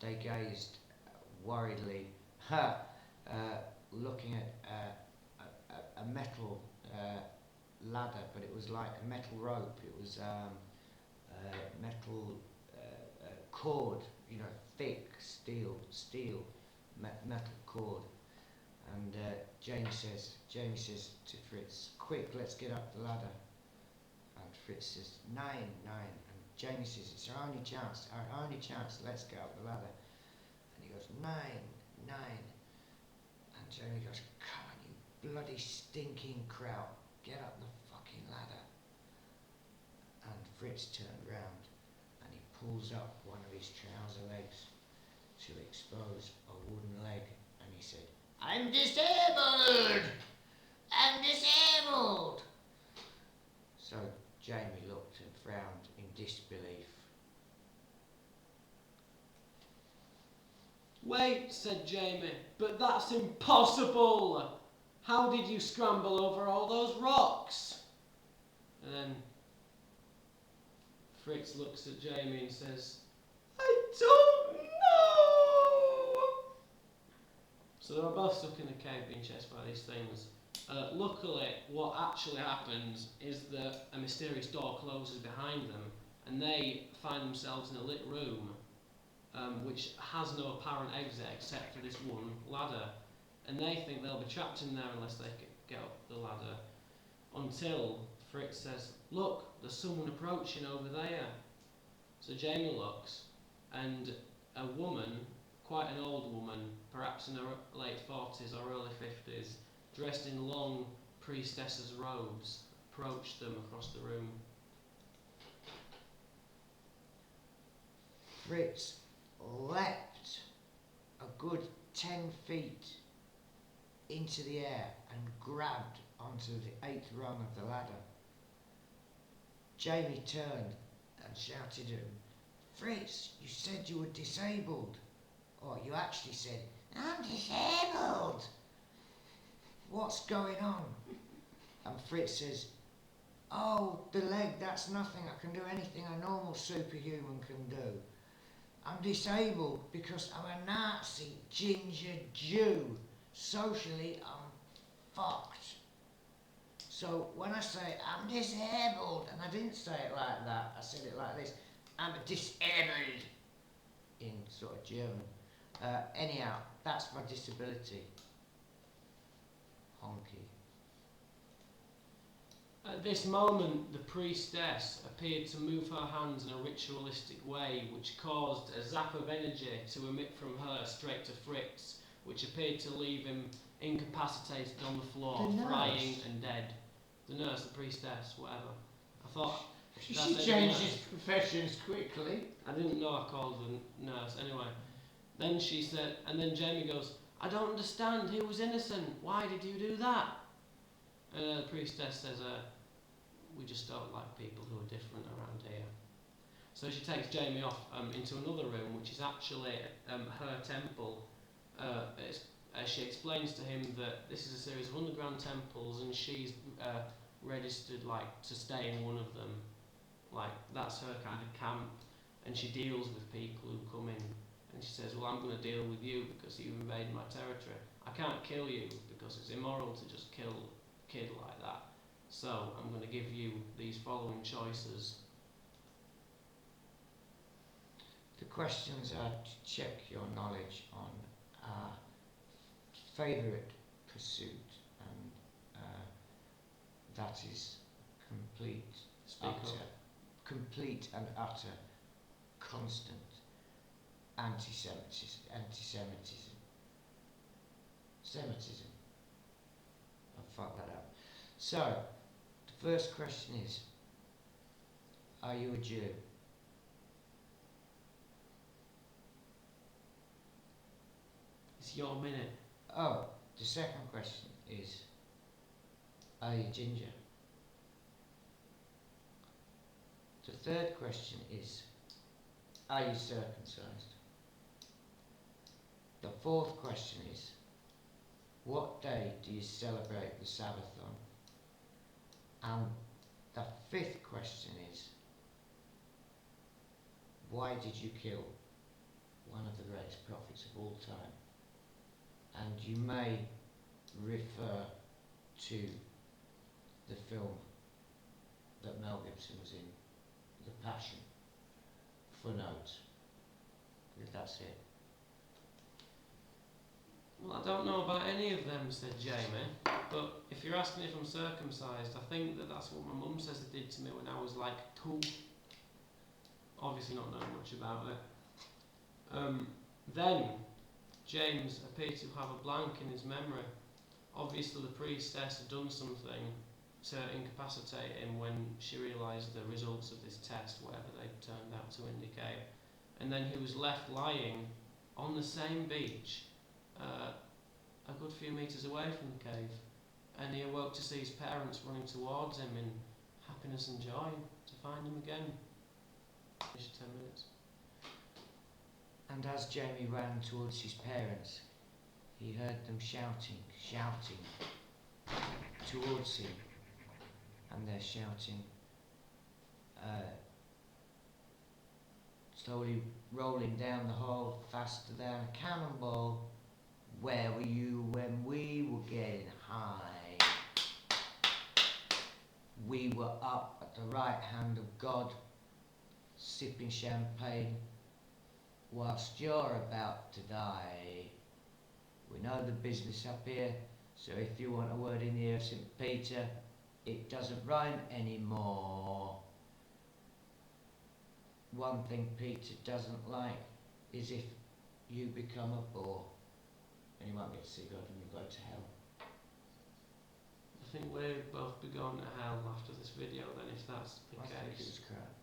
they gazed worriedly, looking at a metal ladder, but it was like a metal rope. It was metal cord, you know, thick steel metal cord. And Jamie says to Fritz, "Quick, let's get up the ladder." And Fritz says, "Nine." And Jamie says, "It's our only chance, let's get up the ladder." And he goes, "Nine." And Jamie goes, "Come on, you bloody stinking kraut, get up the fucking ladder." And Fritz turned round and he pulls up one of his trouser legs to expose a wooden leg, and he said, "I'm disabled! I'm disabled!" So Jamie looked and frowned in disbelief. "Wait," said Jamie, "but that's impossible! How did you scramble over all those rocks?" And then Fritz looks at Jamie and says, "I don't know." So they were both stuck in a cave being chased by these things. Luckily, what actually happens is that a mysterious door closes behind them and they find themselves in a lit room which has no apparent exit except for this one ladder. And they think they'll be trapped in there unless they get up the ladder, until Fritz says, "Look, there's someone approaching over there." So Jamie looks, and a woman, quite an old woman, perhaps in her late 40s or early 50s, dressed in long priestess's robes, approached them across the room. Fritz leapt a good 10 feet into the air and grabbed onto the 8th rung of the ladder. Jamie turned and shouted at him, "Fritz, you said you were disabled." Or you actually said, "I'm disabled. What's going on?" And Fritz says, "Oh, the leg, that's nothing. I can do anything a normal superhuman can do. I'm disabled because I'm a Nazi ginger Jew. Socially, I'm fucked." So when I say I'm disabled, and I didn't say it like that, I said it like this, "I'm disabled," in sort of German. Anyhow, that's my disability. Honky. At this moment, the priestess appeared to move her hands in a ritualistic way, which caused a zap of energy to emit from her straight to Fritz, which appeared to leave him incapacitated on the floor, frying and dead. The nurse, the priestess, whatever. I thought... She changes professions quickly. I didn't know I called the nurse. Anyway, then she said, and then Jamie goes, "I don't understand. He was innocent. Why did you do that?" And the priestess says, "We just don't like people who are different around here." So she takes Jamie off into another room, which is actually her temple. She explains to him that this is a series of underground temples, and she's registered to stay in one of them. That's her kind of camp, and she deals with people who come in. And she says, "Well, I'm going to deal with you because you invaded my territory. I can't kill you because it's immoral to just kill a kid like that. So I'm going to give you these following choices." The questions are to check your knowledge on our favourite pursuit, and that is complete and utter constant anti-Semitism. I fucked that up. So, the first question is, are you a Jew? It's your minute. Oh, the second question is, are you ginger? The third question is, are you circumcised? The fourth question is, what day do you celebrate the Sabbath on? And the fifth question is, why did you kill one of the greatest prophets of all time. And you may refer to the film that Mel Gibson was in, The Passion, for notes. If that's it. Well, I don't know about any of them, said Jamie, but if you're asking if I'm circumcised, I think that's what my mum says they did to me when I was like 2. Obviously not knowing much about it. Then, James appeared to have a blank in his memory. Obviously the priestess had done something to incapacitate him when she realised the results of this test, whatever they turned out to indicate. And then he was left lying on the same beach, a good few metres away from the cave, and he awoke to see his parents running towards him in happiness and joy to find him again. Finish 10 minutes. And as Jamie ran towards his parents, he heard them shouting towards him, and they're shouting, slowly rolling down the hall, faster than a cannonball. Where were you when we were getting high? We were up at the right hand of God, sipping champagne, whilst you're about to die. We know the business up here, so if you want a word in the ear of St. Peter, it doesn't rhyme anymore. One thing Peter doesn't like is if you become a bore. And you won't get to see God and you'll go to hell. I think we'll both be going to hell after this video then, if that's the I think it case. was crap.